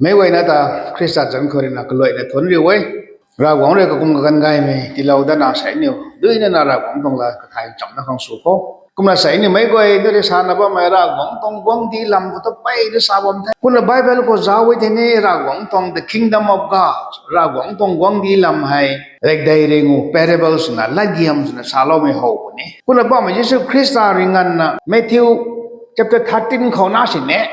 ไม่ไหวนะตาคริสต์จันทร์คนนี้นักลอยเนี่ยทนอยู่ไว้รากหวังเลยก็คงกันไงไหมที่เราด้านหน้าใส่เนี่ยด้วยนั่นรากหวังตรงละก็ถ่ายจับนักของสุขกุมละใส่เนี่ยไม่ไหวด้วยสารนะบ่ไม่รากหวังตรงหวังที่ลำก็ต้องไปด้วยสาวบ้านคุณละไบเบิลก็จะเอาไว้ที่นี่รากหวังตรง the kingdom of God รากหวังตรงหวังที่ลำให้เรื่องใดเรื่อง parables นะละเดียมนะสาโลไม่หูนี่คุณละบ่ไม่ยิสุคริสต์เรื่องนั้นนะไม่ทิวchapter 13เขาหน้าสิเนี่ย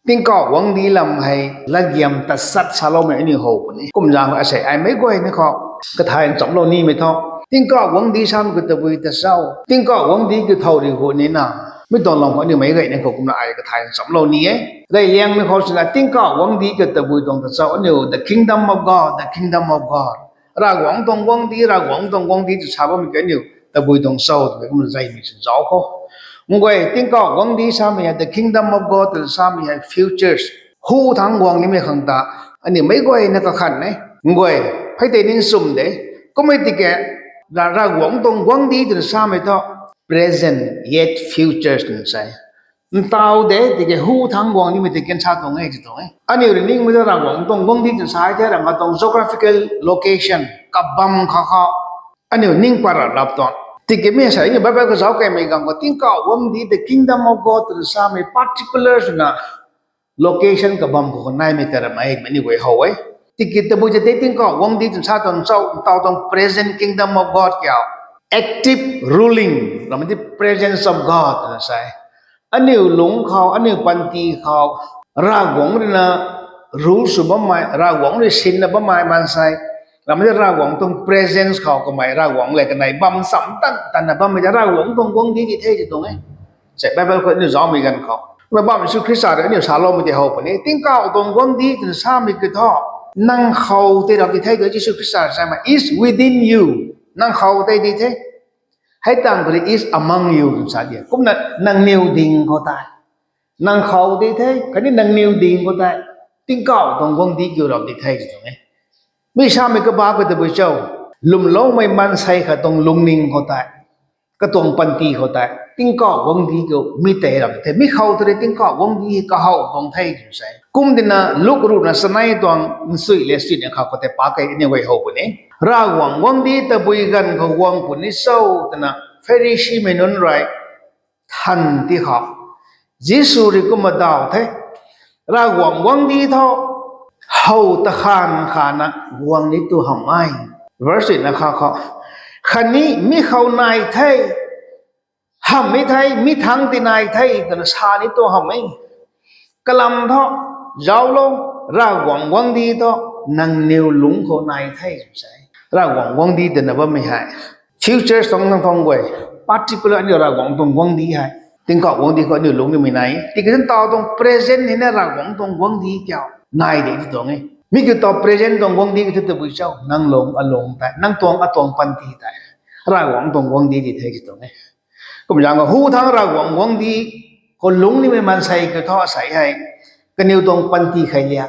ติงก็หวังดีลำให้ละเยียมตัดสัตซาโลเมนี่โหปนี่กุมจางอาศัยไอ้ไม่ก่อยนี่เขาก็ทายจำโลนี่ไม่ท้องติงก็หวังดีซ้ำก็ตะบุยตะเศร้าติงก็หวังดีก็เท่าดีหัวนี่นะไม่ต้องลองเขาเนี่ยไม่ก่อยนี่เขากุมละไอ้ก็ทายจำโลนี่ได้เลี้ยงไม่เขาสินะติงก็หวังดีก็ตะบุยตรงตะเศร้าอันนี้ the kingdom of God the kingdom of God รากหวังตรงหวังดีรากหวังตรงหวังดีจะชาวบ้านไม่กันอยู่ตะบุยตรงเศร้าแต่กุมใจไม่สิจ้าเขางวยติงก็หวังดีสามี the kingdom of God แต่สามี futures หูทางหวังนี่ไม่ขังตาอันนี้ไม่ก่อยนักขันเนี่ยงวยให้แต่นิสมเดก็ไม่ติแกเราหวังตรงหวังดีแต่สามีท่อ present yet futures นั่นใช่ตาวเดติแกหูทางหวังนี่ไม่ติแกชาตรงไหนจิตรงไหนอันนี้เรื่องนี้ไม่ได้เราหวังตรงหวังดีแต่สายแท้เรามาตรง geographical location กับบัมข้าอันนี้นิ่งกว่าเราตอนtiga mesa ini bapak ko sau kai mai gang ko ting ka wam di the kingdom of God to some particulars na location ka bam ko nai me tera mai mani we ho wai tiga te bu je te ting ka wam di sa ton sau tao tong present kingdom of God kya active ruling ram di presence of God na sai aniu lung khao aniu panti khao ra gong na rule su bam mai ra gong ri sin na bam mai man saiเราไม่ได้รากหวังตรง presence เขาก็ไม่รากหวังเลยกันไหนบัมสัมตันแต่นะบัมไม่ได้รากหวังตรงวงที่เท่จะตรงไหนเสร็จไปไปคนนี้ซ้อมมีกันเขาเมื่อบัมสุคริสต์เนี่ยสาโลไม่ได้เขาปนี้ติ้งเก้าตรงวงที่จะสร้างมีกระท่อนั่งเขาที่เราที่เท่ก็ยิสุคริสต์ใช่ไหม is within you นั่งเขาที่เท่ให้ตั้งก็ is among you สาเดียก็นั่งนิ้วดิ่งเขาตายนั่งเขาที่เท่กันนี้นั่งนิ้วดิ่งเขาตายติ้งเก้าตรงวงที่เราที่เท่จะตรงไหนไม่ใช่ไม่ก็บ้าก็แต่ไปเจ้าลุมโลไม่มันใส่ขัดตรงลุงนิงเขาตายก็ตรงปันตีเขาตายติ้งก็วงดีก็ไม่แต่หรอกแต่ไม่เข้าตัวติ้งก็วงดีก็เข้าตรงไทยอยู่ใช่กุมดินะลูกรูนะสนัยตรงสุยเลสิเนี่ยเขาก็แต่ปากไอ้เนี่ยไว้เขาปุ่นนี่รากวงดีแต่บุยกันเขาวงปุ่นนี่เศร้าแต่นะเฟริชีไม่นุนไรทันที่เขายิสุริกุมาดาวเทรากวงดีเท่าเขาตะขานขานะวงนี้ตัวหำไม้ verse นะครับเขาขันนี้มีเขานายไทยหำไม่ไทยมีทั้งที่นายไทยแต่ชานี้ตัวหำไม่กลัมท่อเจ้าลงรากวงดีท่อนังนิวลุงเขานายไทยใช่รากวงดีแต่นะว่าไม่หาย future สองทองไว้ particular นี่รากวงดีหายถึงก็วงดีเขานิวลุงนี่ไม่ไหนที่กันต่อตรง present นี่นะรากวงดีเกี่ยวนายเด็กตรงนี้มีคือต่อ present ตรงวงดีก็จะบุญเจ้านั่งลงอลงแต่นั่งตรงอตรงปันทีแต่รากตรงวงดีที่เท่ตรงนี้ก็อย่างว่าหูทั้งรากวงดีคนลุงนี่ไม่มันใส่กระท่อใส่ให้กันนิวตรงปันทีใครเลี้ย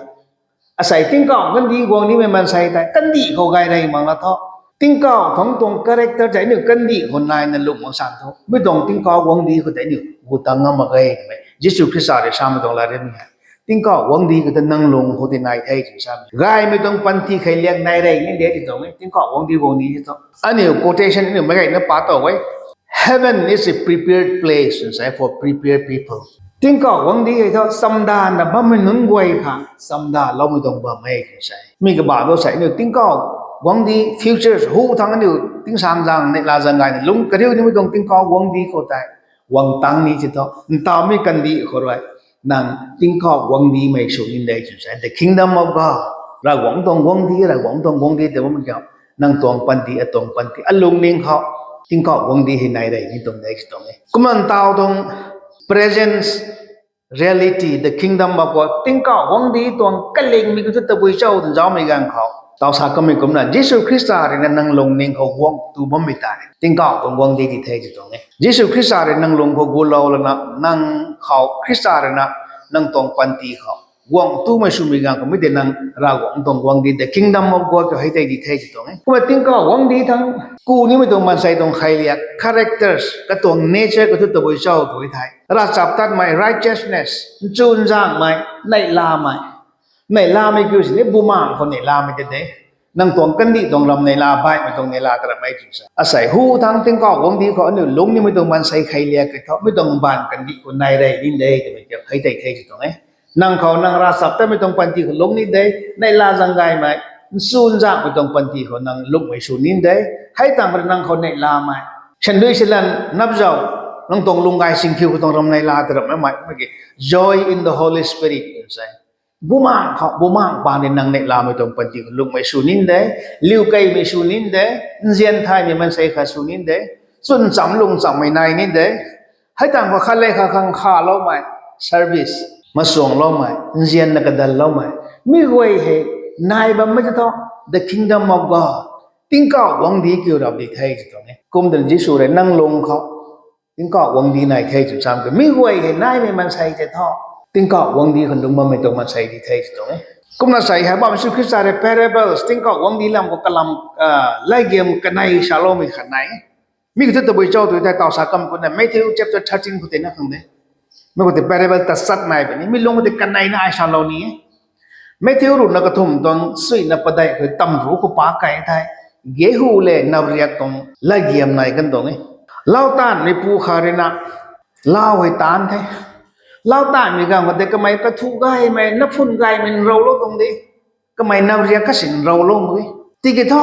อาศัยติ้งก้าวกันดีวงนี้ไม่มันใส่แต่กันดีเขาไกลไรมังละท่อติ้งก้าวทั้งตรงคาแรคเตอร์ใจหนึ่งกันดีคนนายนั่นลุงของสันท่อไม่ตรงติ้งก้าววงดีคนใจหนึ่งหูตั้งงมาเกยไหมยิสุคริสต์ได้สามตรงละเรื่องนี้ติ้งก็วงดีก็จะนั่งลงเขาที่นายไทยถึงซ้ำกายไม่ต้องปันที่ใครเลี้ยงนายไรนี่เดี๋ยวจะตรงนี้ติ้งก็วงดีจะต้องอันนี้ quotation นี่ไม่ใช่นะป้าต่อไว้ heaven is a prepared place for prepared people ติ้งก็วงดีไอ้เท่าสัมดานะบ้ามันนุ่งไว้ค่ะสัมดาเราไม่ต้องบ้าไม่ใช่มีกระบะเราใส่เนี่ยติ้งก็วงดี futures หูทั้งนั้นอยู่ติ้งสามจังในลาจังไงลุงกระเดียวนี่ไม่ต้องติ้งก็วงดีเขาแต่วงตังนี้จะต้องตามไม่กันดีเขาไว้นั่งติ้งก็วงดีไม่สูญยินได้จุดใช่ the kingdom of God เราหวังตรงวงดีเราหวังตรงวงดีแต่ว่ามันเกี่ยวนั่งตรงปันตีตรงปันตีอารมณ์นิ่งเขาติ้งก็วงดีให้นายได้นี่ตรงไหนตรงนี้ก็มันตาวตรง presence reality the kingdom of God ติ้งก็วงดีตรงกัลลิงมีกุศลตะบุยเจ้าถึงเจ้าไม่กันเขาตาวสาก็ไม่กลมนั้นยิสุคริสต์อะไรนั่งลงนิ่งเขาวงตัวบ่ไม่ตายติ้งก็ตรงวงดีที่แท้ตรงนี้ยิสุคริสต์อะไรนั่งลงเขากูเราแล้วนะนั่งเขาคริสต์อะไรนะนั่งตรงปันตีเขาวงตู้ไม่ชุ่มกันก็ไม่ได้นั่งราวงตรงวงดีแต่ kingdom of God ก็ให้ได้ดีแท้ตรงนี้ก็มาติ้งก็วงดีทั้งกูนี่ไม่ต้องมันใส่ตรงใครเรียก characters ก็ตรง nature ก็ทุกตัวเจ้าตัวไทยราชจับตัดไม่ righteousness จูนจ้างไม่ในลาไม่ ในลาไม่คือสิ่งนี้บูมางคนในลาไม่จะได้นั่งตรงกันดีตรงลำในลาใบไม่ตรงในลากระไม่ถึงสักอาศัยหูทางติ้งก็วงดีเขาเนี่ยลุงนี่ไม่ตรงมันใส่ใครเลียกันเขาไม่ตรงบานกันดีคนในได้ดินได้แต่ไม่เกี่ยวใครใจใครจุดตรงไหนนั่งเขานั่งราสับแต่ไม่ตรงปันทีคนลุงนี่ได้ในลาสังไกไหมสูนจากไม่ตรงปันทีคนนั่งลุกไม่สูนนี่ได้ให้ต่างประนั่งเขาในลาไหมฉันด้วยฉันนับเจ้านั่งตรงลุงไกสิ่งที่เขาตรงรำในลาแต่ไม่หมายเมื่อกี้ joy in the Holy Spirit ใช่บุมางเขาบุมางปานในนังในลาไม่ตรงปันทีคนลุกไม่สูนนี่ได้ลิ้วไกไม่สูนนี่ได้เจียนไทยมันใส่ขาสูนนี่ได้ส่วนจำลุงจำไม่นายนี่ได้ให้ต่างว่าขั้นเลยข้างข้าเราไหม service มาส่งเราไหมเจียนนักดัลเราไหมไม่ไหวเหตุนายบัมไม่จะต้อง the kingdom of God ติ้งก็วังดีเกี่ยวกับดีไทยจุดตรงนี้กุมเดินจิสูเลยนั่งลงเขาติ้งก็วังดีนายไทยจุดสามก็ไม่ไหวเหตุนายไม่มันใส่จะท่อติ้งก็วังดีคนดูมันไม่ต้องมันใส่ดีไทยจุดตรงนี้กุมน่าใส่ให้บ้ามันสุขสาร parables ติ้งก็วังดีลำก็กลัมไล่เกมกันในชาโลมีขันไหนมีก็จะตัวเจ้าตัวใจต่อสากรรมคนนั้นไม่เท่าเจ็บจะชัดจริงคนเดียวนะครั้งนี้ไม่ก็จะ parable ตัดสัตว์ไหนแบบนี้ไม่ลงมาจะกันในนะไอชาโลนี้ไม่เท่ารุ่นนักทุ่มตรงสุยนับประเดี๋ยวตำรู้ก็ปากไก่ไทยเกี่ยวเลยนับเรียกตรงไล่เกมไหนกันตรงนี้เล่าตานในภูคาเรนะเล่าให้ตานไทยเล่าตานมีการว่าแต่ก็ไม่กระทุกไก่ไม่นับฝุ่นไก่มันเราโลตรงนี้ก็ไม่นับเรียกก็สินเราโลมือที่กี่ท่อ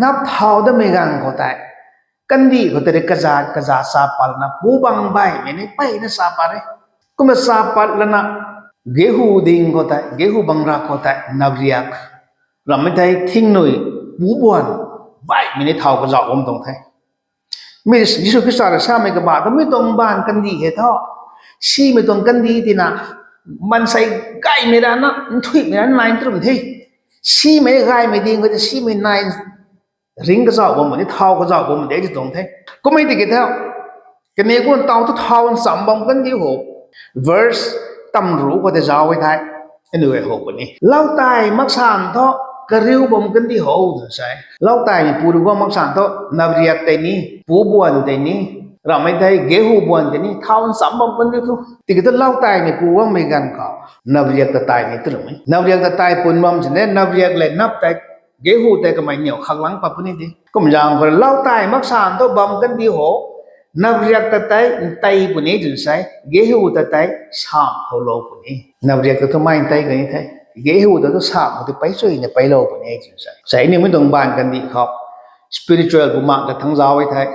นับเท่าได้ไม่กันก็ได้กันดีก็แต่กระจาสาปัลนะปูบังใบไม่ได้ไปนะสาปัลเลยก็มาสาปัลแล้วนะเกี่ยวดิ่งก็ได้เกี่ยวบังรักก็ได้นับเรียกเราไม่ได้ทิ้งหน่อยปูบวนใบไม่ได้เท่ากับเราอมตรงไทยไม่ยิสุพิสารสาไม่กับบาทไม่ตรงบ้านกันดีเหตุท่อชีไม่ตรงกันดีที่น่ะมันใส่ไก่ไม่ได้นะถุยไม่ได้นายตรงที่ชีไม่ไก่ไม่ดีก็จะชีไม่นายริงก็จะว่ามันนี่เท่าก็จะว่ามันเด็กจะตรงเท่ก็ไม่ติดกันเท่ากันเนี่ยคนเท่าทุกเท่าสัมบังกันที่หก verse ตำรู้ก็จะจะเอาไว้ท้ายอันนี้ไว้หกวันนี้เล่าตายมักสานเท่ากระริวบ่มกันที่หกใช่เล่าตายปูรู้ว่ามักสานเท่านับเรียกแต่นี้ปูบวนแต่นี้เราไม่ได้เกี่ยวบวนแต่นี้เท่าสัมบังกันที่ทุกติดกันเล่าตายเนี่ยปูว่าไม่กันเขานับเรียกแต่ตายนี่ตรงไหมนับเรียกแต่ตายปุ่นบ่มฉะนั้นนับเรียกเลยนับแต่เกี่ยวแต่ก็ไม่เหนียวข้างหลังปั๊บนี่ดิก็มันยังคนเล่าตายมักสานตัวบ่มกันที่หกนับเรียกแต่ไตปุ่นนี้ถึงใช่เกี่ยวแต่สามเขาโลปุ่นนี้นับเรียกแต่ทำไมไตกันนี่ไทยเกี่ยวแต่ตัวสามเขาไปช่วยเนี่ยไปโลปุ่นนี้ถึงใช่ใส่เนี่ยไม่ต้องบานกันดีครับ spiritual ปุ่มมากแต่ทั้งเจ้าไว้ไทย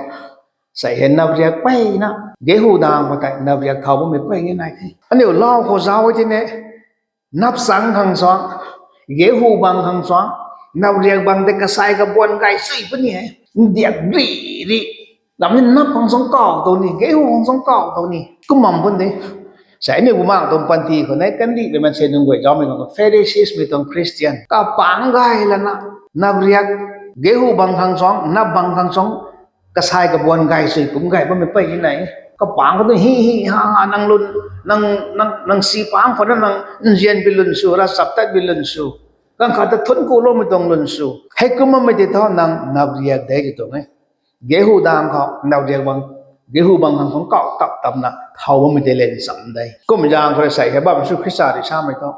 ใส่เห็นนับเรียกไปนะเกี่ยวดังมาแต่นับเรียกเขาไม่ไปยังไงที่อันนี้เล่าเขาเจ้าไว้ที่เนี่ยนับสังทางสองเกี่ยวบางทางสองนับเรียกบางแต่กระใสกระบวนไก่สี่ปุ่นนี้เดียดรีเราไม่นับของสองก่อตัวนี้เกี่ยวของสองก่อตัวนี้ก็มั่มปุ่นนี้ใช่เนี่ยผมมาตรงปันทีคนไหนกันดีเป็นมันเช่นนึงเว้ยจอมไม่ต้องเฟรชิสไม่ต้องคริสเตียนก็ปังไก่แล้วนะนับเรียกเกี่ยวบางทางสองนับบางทางสองกระใสกระบวนไก่สี่ปุ่มไก่มันไม่ไปที่ไหนก็ปังก็ต้องฮิฮ่านั่งลุ้นนั่งสีปังคนนั้นนั่งเรียนบิลุนสูรัสับตัดบิลุนสูกันขาดทุนกูโลไม่ต้องลุนสูให้กูมันไม่ได้ท่อนั่งนับเรียกได้กี่ตัวไหมเกี่ยวดังเขานับเรียกบางเกี่ยวบางทางของเก่าตับนะเท่าว่าไม่ได้เล่นสัมได้ก็มันยังคนใส่แค่บ้ามันสุขคริสต์ที่ชาไม่ต้อง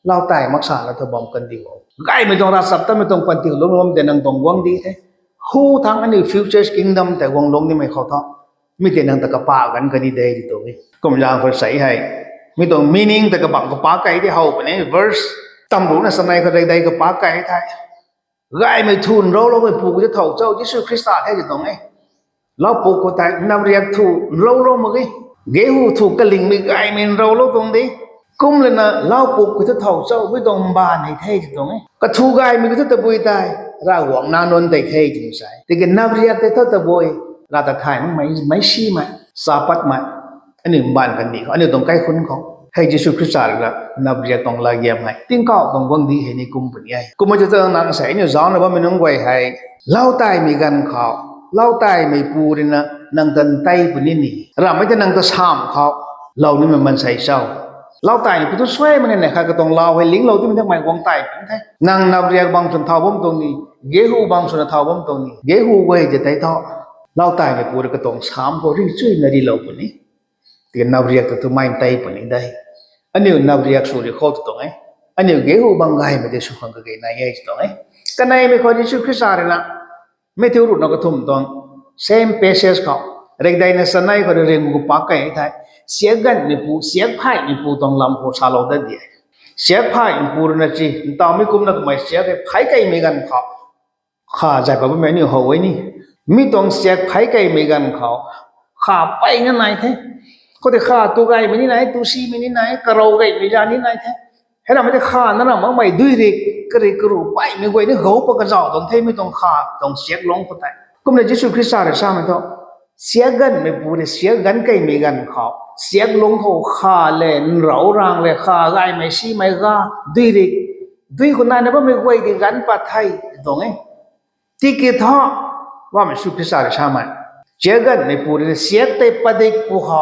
เล่าตายมักษาแล้วเธอบอกกันดีกว่าไก่ไม่ต้องรัสับตัดไม่ต้องปันติวลงแต่นั่งตรงวังดีแท้หูทางอันนี้ future kingdom แต่วงลงนี่ไม่เข้าท่อไม่แต่นั่งตะกะปากันก็ดีได้ดีตัวนี้ก็มันยังคนใส่ให้ไม่ต้อง meaning ตะกะบังกะปาไก่ที่เขาเป็น verse ตำรู้นะสมัยก็ใดๆก็ปาไก่ไทยไก่ไม่ทุนเราไม่ผูกจะเท่าเจ้ายิสุคริสต์ให้จะตรงไหนเราผูกก็แต่นับเรียกถูกเราเมื่อกี้เกี่ยวถูกกระลิงไม่ไก่ไม่เราตรงนี้กุ้มเลยนะเราผูกก็จะเท่าเจ้าไม่ต้องบานให้จะตรงไหนก็ถูกไก่ไม่ก็จะตะบุยตายเราหวังนานนแต่ให้จริงใช่แต่ก็นับเรียกแต่เท่าตะบุยเราตะไคร้มันไม่ชี้ไหมสาปัดไหมอันนี้บานกันดีอันนี้ตรงใกล้คุ้นของให้ยิสุคริสต์ละนับเรียกตรงลายเยี่ยมให้ติ้งก็ตรงวังดีให้ในกลุ่มเป็นใหญ่กลุ่มมันจะต้องนั่งใส่เนี่ยซ้อนแล้วว่ามันน้องไว้ให้เล่าตายมีกันเขาเล่าตายไม่ปูเลยนะนั่งตันไตปุ่นนี่เราไม่ได้นั่งตะชามเขาเรานี่มันใส่เศร้าเล่าตายนี่เป็นตัวช่วยมันเนี่ยใครก็ต้องเล่าให้ลิงเราที่มันทำไมวงตายเป็นไงนั่งนับเรียกบางส่วนเท่าผมตรงนี้เกี่ยวบางส่วนเท่าผมตรงนี้เกี่ยวไว้จะไต่ท่อเล่าตายไม่ปูเลยก็ต้องชามก็รีช่วยนาดีเราปุ่นนี้แต่นับเรียกตัวไม่ไตปุ่นนี้ได้อันนี้นับเรียกสุริโคตรตรงไหน อันนี้เกี่ยวบังไงไม่ได้สุขังก็เกี่ยนายจะต้องกันนายไม่ค่อยจะสุขสารนะไม่ที่รู้นักทุ่มต้อง same paces เขาเรื่องใดในสนัยเขาเรื่องกูปักกันไอ้เสียกันนี่ปูเสียพายนี่ปูต้องลำหัวชาลอดเดียเสียพายนี่ปูนั่นจีตาไม่คุ้มนักไม่เสียกันพายกันไม่กันเขาข้าใจแบบไม่เนี่ยหัวนี่มีต้องเสียพายกันไม่กันเขาข้าไปงั้นไหนเท่ก็แต่ข้าตัวไก่ไม่นี่ไหนตัวซีไม่นี่ไหนกระโรไก่ไม่จานี่ไหนเท่เห็นไหมแต่ข้านั่นน่ะมันไม่ดุยเด็กกระเรกระรูไปไม่ไหวนี่เขาปกติจะต้องเท่ไม่ต้องข้าต้องเสียลงก็ได้ก็ไม่ได้ยิสุคริสต์อะไรใช่ไหมท่อเสียกันไม่พูดเสียกันไก่ไม่กันเขาเสียลงเขาข้าเลยเราร่างเลยข้าไก่ไม่ซีไม่ข้าดุยเด็กดุยคนนั้นเนี่ยไม่ไหวที่กันปัดไทยตรงนี้ที่คิดท่อว่ามันสุคริสต์อะไรใช่ไหมเสียกันไม่พูดเสียแต่ประเด็กผู้เขา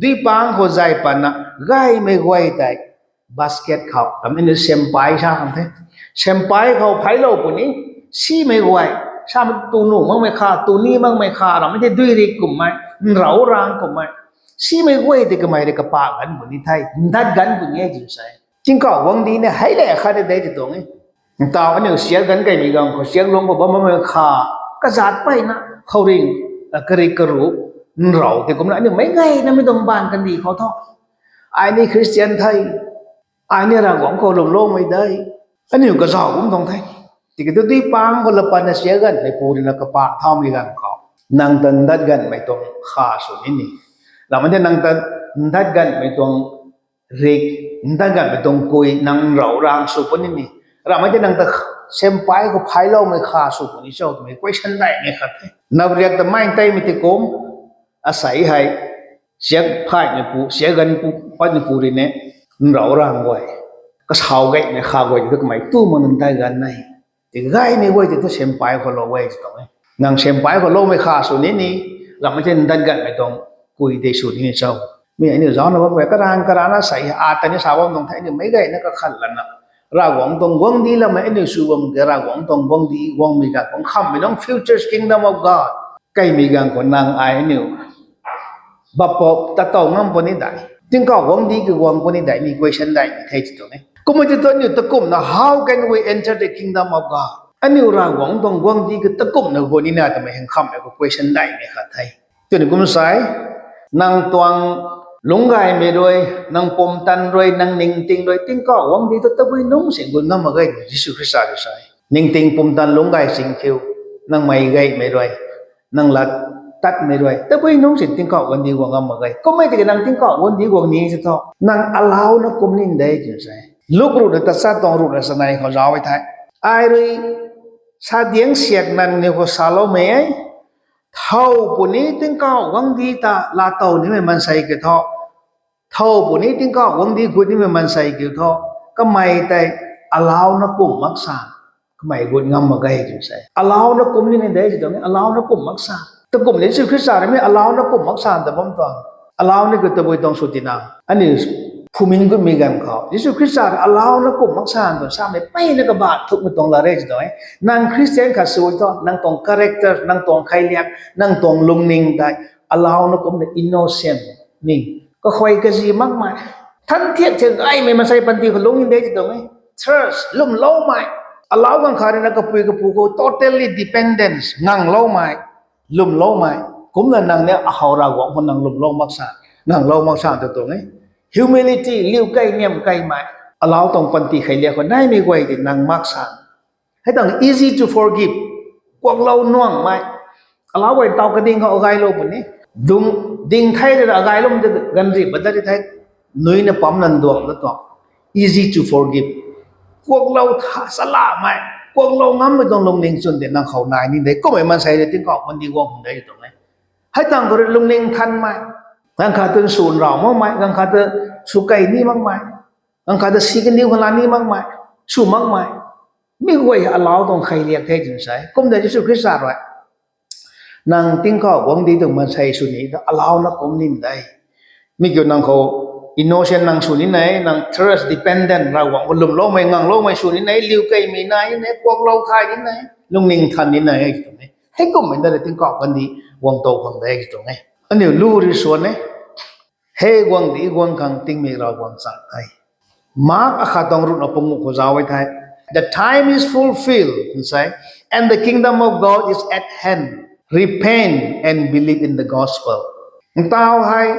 ดุยปังเขาใจปันนะไก่ไม่ไหวได้บาสเกตเขาทำให้เซมไปใช่ไหมเซมไปเขาไพ่เราปุ่นนี้ซีไม่ไหวชามันตัวหนุ่มมั่งไม่ขาดตัวนี้มั่งไม่ขาดเราไม่ได้ด้วยริกุมไหมเราร่างกุมไหมซีไม่ไหวแต่ก็ไม่ได้กระปากันปุ่นนี้ไทยดัดกันปุ่นนี้จริงใช่จริงก็วังดีเนี่ยให้แหล่ขาดได้ที่ตรงนี้ตาอันนี้เสียกันกันมีกังเขาเสียลงก็บ่ไม่ขาดก็จัดไปนะเขาเร่งกระริกระรูเราแต่ก็ไม่ไม่ไงนะไม่ต้องบานกันดีเขาท้อไอ้นี่คริสเตียนไทยไอ้นี่เราหวังเขาลงโลกไม่ได้อันนี้ก็สาวผมต้องไทยที่ก็ตัวปังคนละปันเสียกันในปูรินักปะท่ามีกันเขานั่งตันดัดกันไม่ต้องข้าสุนินี่เราไม่ได้นั่งตันดัดกันไม่ต้องเรียกดัดกันไม่ต้องคุยนั่งเราร่างสุปนินี่เราไม่ได้นั่งตันเซมไปก็พายเราไม่ข้าสุปนิเจ้าไม่คุยฉันได้ไงครับนับเรียกแต่ไม่ใจไม่ติโกมอาศัยให้เสียพายในปูเสียกันปูปัจจุปูริเนี่ยเราร่างไว้ก็ชาวไก่เนี่ยข้าไว้ที่ก็ไม่ตู้มันได้กันไหนที่ไก่เนี่ยไว้ที่ตัวเชมไปคนเราไว้ตรงนี้นางเชมไปคนเราไม่ข้าส่วนนี้นี่เราไม่ใช่ดันกันไม่ต้องคุยในส่วนนี้เจ้ามีอันนี้ย้อนว่าก็ร้านอาศัยอาตนี่สาวตรงไทยนี่ไม่ไก่นั่นก็ขัดแล้วนะรากหวังตรงวังดีแล้วไม่อันนี้สูบมันรากหวังตรงวังดีวังมีกันของคำไม่ต้อง futures kingdom of God ไก่มีกันคนนางไอ้เนี่ยบัปปะตัดต่องำปนิได้จึงก็วังดีคือวังปนิได้มี question ได้ใครจะตรงนี้ก็ไม่จะตัวนี้ตะกุ่มนะ how can we enter the kingdom of God อันนี้เราหวังตรงวังดีคือตะกุ่มนะคนนี้น่าจะไม่เห็นคำแล้วก็ question ได้ไหมครับไทยตัวนี้กุมสายนางตวงลุงไก่ไม่ด้วยนางปมตันด้วยนางนิ่งติงด้วยจึงก็วังดีตัวตะกุยนุ่งสิ่งกุนน้ำมาไก่ยิสุคริสต์อะไรใช่นิ่งติงปมตันลุงไก่สิ่งเขียวนางไม่ไก่ไม่ด้วยนางลัดตัดไม่ด้วยแต่พอน้องสิ่งที่เขาวันดีกว่ากันมาไงก็ไม่ได้กันนั่งที่เขาวันดีกว่านี้จะต้องนั่งอลาวนักกุมนินได้จริงใช่ลูกรู้แต่ตัดสัตว์ต้องรู้แต่สนายเขาจะเอาไว้ท้ายไอ้เรื่องซาเดียงเสียนั่นเนี่ยเขาสาโลเมย์เท่าปุ่นนี้ที่เขาวันดีตาลาเต่านี่มันใส่กี่ท่อเท่าปุ่นนี้ที่เขาวันดีคุณนี่มันใส่กี่ท่อก็ไม่แต่อลาวนักกุมมักษาก็ไม่กุนงำมาไงจริงใช่อลาวนักกุมนี่ได้จริงตรงนี้อลาวนักกุมมักษาแต่กลุ่มนี้ชื่อคริสต์อะไรไม่อลาวนะกลุ่มมักษาแต่ผมต้องอลาวนี่ก็ตัวบุยต้องสุดที่นั่งอันนี้ผู้มิงก็มีกันเขายิสุคริสต์อลาวนะกลุ่มมักษาตัวสามเนี่ยไปนี่ก็บาดทุกมันต้องละเรจตัวนั่งคริสเตียนขัดสู้ตัวนั่งตรงคาแรคเตอร์นั่งตรงใครเรียกนั่งตรงลุงนิ่งได้อลาวนะกลุ่มเนี่ยอินโนเซนต์นี่ก็คอยกระซีมากมายท่านเทียบถึงไอ้ไม่มาใส่ปันตีของลุงนิ่งได้จะตัวไหม trust ลุ่มเล่าไหมอลาวกันขาเนี่ยนะก็ปุยกับปูโก้ totally dependence นั่งเล่าไหมลุ่มโลกไหมกุมละนังเนี่ยเขาเราหวังคนนังลุ่มโลกมักษานังโลกมักษาตัวนี้ humility เลี้ยวใกล้เนี่ยมใกล้ไหมเราต้องปันติใครเรียกคนได้ไม่ไหวแต่นังมักษาให้ต้อง easy to forgive กวางเราน่วงไหมเราไว้เตากระดิ่งเขาเอาไงโลกคนนี้ดุงดิ่งไทยเราเอาไงโลกมันจะกันรีบบัดนี้ไทยนุ้ยเนี่ยปั๊มนันดวงแล้วตัว easy to forgive กวางเราสละไหมกวางเรางั้นไม่ต้องลงนิ่งส่วนเด่นนั่งเขานายนี่ได้ก็ไม่มาใส่เลยที่เกาะมันดีกว่าผมได้ตรงไหนให้ตั้งตัวลงนิ่งทันไหมกังขาตัวศูนย์เรามั่งไหมกังขาตัวสุกัยนี่มั่งไหมกังขาตัวสีกันนิ้วคนละนี่มั่งไหมสู้มั่งไหมไม่ไหวอลาวต้องใครเรียกให้จริงใช่ก็ไม่ได้ยิสุคริสต์ไว้นั่งติ้งเกาะวังดีต้องมาใส่สุนีอลาวนักผมนิ่มได้ไม่เกี่ยวนั่งเขาอินโนเซนนังสุนิไหนนัง trust dependent เราหวังว่าลุ่มโลกไม่งังโลกไม่สุนิไหนลิ้วไก่ไม่นายนี่พวกเราทายนี่ไหนลุงนิ่งทันนี่ไหนตรงนี้ให้ก็ไม่ได้ถึงกอบกันดีวังโตวังได้ตรงนี้อันนี้ลู่ริส่วนเนี่ยให้วังดีวังกังติ้งไม่เราวังสังไทย Mark akhatong rut na pungu ko zaway thay. The time is fulfilled, say, and the kingdom of God is at hand. Repent and believe in the gospel. Ang tao hay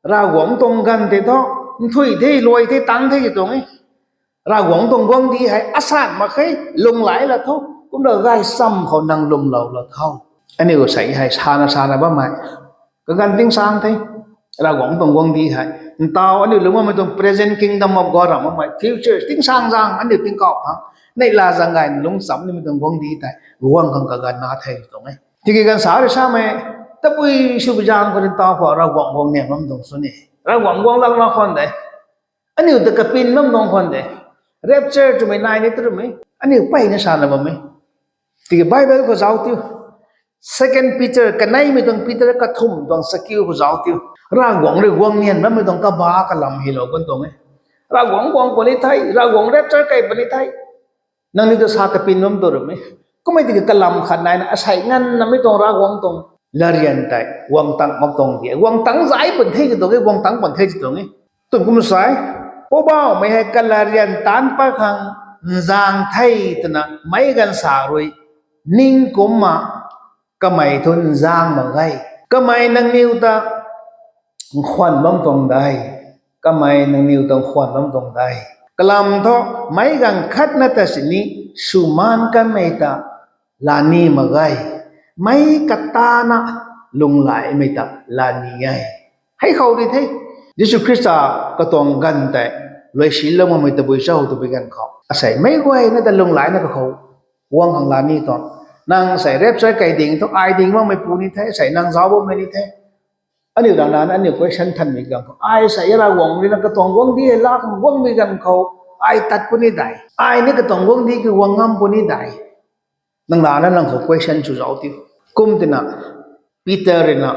ra quảng tông gần thế đó, thủy thế lôi thế tăng thế gì tông ấy. Ra quảng tông quăng đi hay asat mà khi lùng lại là thôi, cũng được gai xăm họ năng lùng lầu là thôi. Anh ấy có xảy hay sa na ba mày. Cái gần tiếng sang thế. Ra quảng tông quăng đi hay tao anh được lúc mà tông present kingdom of God mà mày future tiếng sang giang anh được tiếng cọp hả này là rằng ngày lúc sống thì mình tông quăng đi tại quăng không cả gần na thầy tông ấy thì cái gần sáng rồi sao mày tập uy sư bây giờ có đến tao họ ra quảng quăng niệm lắm tông số này ra quảng quăng lăng nó con đấy anh được cái pin lắm tông con đấy rapture tụi mình này đấy tụi mình anh được bay nó sao là mày thì cái Bible có giáo tiêu Second Peter cái này mình tông Peter cái thùng tông skill có giáo tiêu ra quảng rồi quăng niên nó mới tông cả ba cái làm hiểu con tông ấy ra quảng quăng bani thay ra quảng rapture cái bani thay năng lực sa cái pin lắm tụi mình có mấy cái làm khăn này là sai ngăn nó mới tông ra quảng tông là riêng tại quảng tăng mọc tông thì quảng tăng giải bẩn thế chứ tông cái quảng tăng bẩn thế chứ tông ấy tụi cũng sai bố bao mấy hai cái là riêng tán pa khang giang thay tụi nó mấy gần xả rồi ninh cũng mà cái mày thôn giang mà gây cái mày năng nhiều ta khoan bấm tông đây cái mày năng nhiều tông khoan bấm tông đây cái làm thôi mấy gần khát na ta xin ní suman cái mày ta là ni mà gây mấy cái ta na lùng lại mày ta là ni gây hay không đi thế Jesus Christ cái tông gần tại lời xí lông mà mày ta bùi sâu tụi bị gần khó sẽ mấy quay nó ta lùng lại nó có khổ quăng hàng là ni toàn năng sẽ rep sẽ cày điện thôi ai điện mà mày phụ như thế sẽ năng giáo bố mày như thế anh điều đàn anh điều question thân mình gần ai sẽ ra quăng đi là cái toàn quăng đi là quăng bị gần khổ ai tắt bố ní đại ai nếu cái toàn quăng đi cái quăng ngâm bố ní đại năng là nó năng khổ question chủ giáo tiêu cung thì nào Peter thì nào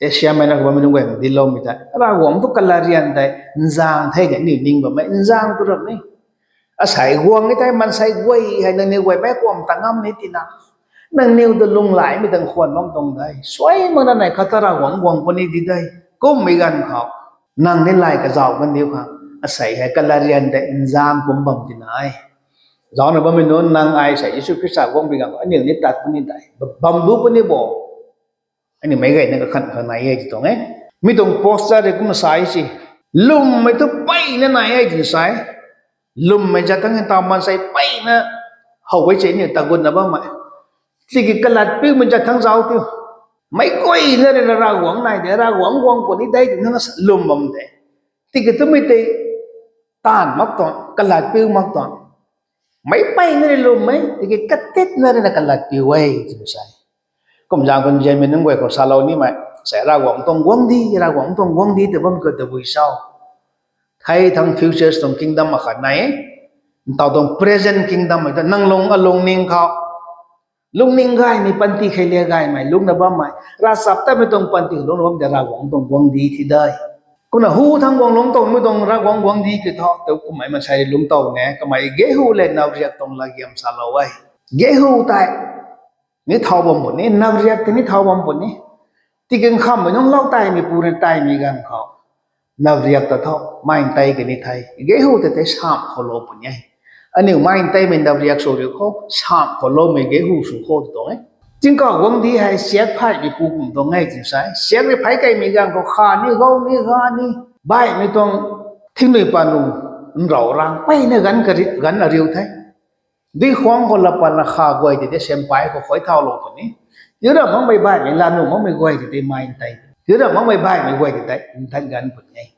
Asia mày nó cũng mình quen đi lâu mình thấy ra quăng tôi cần là riêng đấy giang thay cái điều ninh và mấy giang tôi được đấy sai quăng cái mình sai quay hay năng nhiều quay bé quăng tăng âm này thì nào năng nhiều từ lung lại mình tăng khoan mong tông đây xoay mà nó này khát ra quăng quăng con đi đây cũng mình gần họ năng đến lại cái giàu con nhiều khác sai hay cái là riêng đấy giang cũng bằng thì này giàu nó bằng mình nói năng ai sai Jesus Christ quăng mình gần anh nhiều nhất đặt con đi đây bằng đủ con đi bộ anh nhiều mấy cái này cái khẩn này ấy thì tông ấy mình tông post ra thì cũng sai gì lum mấy thứ bay nó này ấy thì sai lùm mình ra tăng tao man say bay nữa hầu với chế nhiều tao quân là bao mày thì cái lạt piu mình ra thắng giáo tiêu mấy quay nữa là ra quảng này để ra quảng quăng của đi đây thì nó lùm bầm thế thì cái thứ mấy tê tàn mất toàn cái lạt piu mất toàn mấy bay nữa lùm mấy thì cái cắt tết nữa là cái lạt piu ấy thì sai cũng dạng con dây mình nó quay của salon ní mày sẽ ra quảng tông quăng đi từ bấm cửa từ buổi sau hay thằng future trong kingdom mà khẩn này tao trong present kingdom mà năng long along ning khao lung ning gai mi panti khele gai mai lung na ba mai ra sapta mi tong panti long long ra quang tong quang di thì đây cũng là hu thằng quang long tong mi tong ra quang di thì thọ tao cũng mày mà sai lung tàu nè cái mày ghé hu lên nào riết tong là game sa lâu ấy ghé hu tại ni thao bom bổn ni nào riết thì ni thao bom bổn ni thì cái khăm mình không lâu tay mi pu nên tay mi gan khao nào riêng ta thọ mai tay cái này thay ghế hú thì thấy sạm khó lô bẩn nhảy anh nếu mai tay mình nào riêng số được khó sạm khó lô mình ghế hú số khó thì đấy chính có vấn đề hay xét phải bị cụ cũng đó ngay thì sai xét cái phải cái mình gan có khá ni gâu ni gan ni bài mình toàn thiên lý panu rau rang bay nó gắn là riêu thế đi khoáng có lập là khá quay thì xem bài có khói thao lô bẩn nhỉ nhớ là mong mày bài mình làm mong mày quay thì mai tay thứ đó mong mày bay mày quay thì đấy thân gần bực nhảy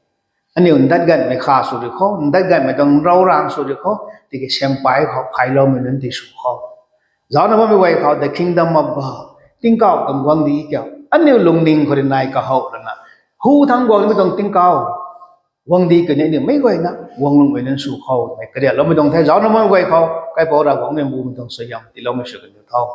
anh nếu thân gần mày khá số được khó thân gần màyต้องrau rang số được khó thì cái xem bài họ phải lo mình nên thì số khó giáo nó mày quay họ the kingdom of God tiếng cao cần quan đi kiểu anh nếu lùng ninh của đến này cả hậu rồi nè hu thằng quan mớiต้องtiếng cao quan đi cái này nếu mấy quay nè quan lùng mình nên số khó mày cái điều lo mớiต้องthấy giáo nó mới quay khó cái bộ ra quan nên bu mìnhต้องsử dụng thì lo mới sử dụng được thôi